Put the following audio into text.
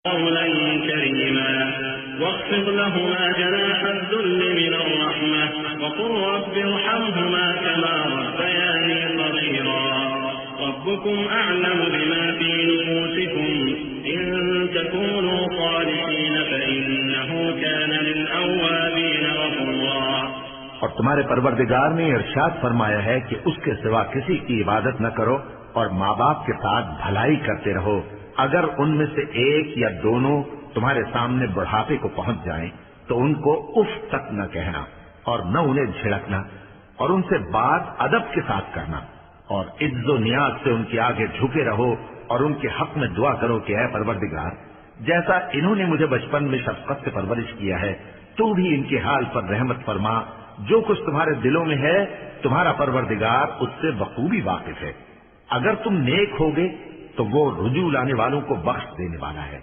قولا كريما واخفض لهما جناح الذل من الرحمة وقل رب ارحمهما كما ربياني صغيرا ربكم أعلم بما في نفوسكم إن تكونوا صالحين فإنه كان للأوابين غفورا۔ اور تمہارے پروردگار نے ارشاد فرمایا ہے کہ اس کے سوا کسی کی عبادت نہ کرو اور ماں باپ کے ساتھ بھلائی کرتے رہو۔ اگر ان میں سے ایک یا دونوں تمہارے سامنے بڑھاپے کو پہنچ جائیں تو ان کو اف تک نہ کہنا اور نہ انہیں جھڑکنا، اور ان سے بات ادب کے ساتھ کرنا، اور عز و نیاز سے ان کے آگے جھکے رہو اور ان کے حق میں دعا کرو کہ اے پروردگار، جیسا انہوں نے مجھے بچپن میں شفقت سے پرورش کیا ہے تو بھی ان کے حال پر رحمت فرما۔ جو کچھ تمہارے دلوں میں ہے تمہارا پروردگار اس سے بخوبی واقف ہے۔ اگر تم نیک ہوگے تو وہ رجوع لانے والوں کو بخش دینے والا ہے۔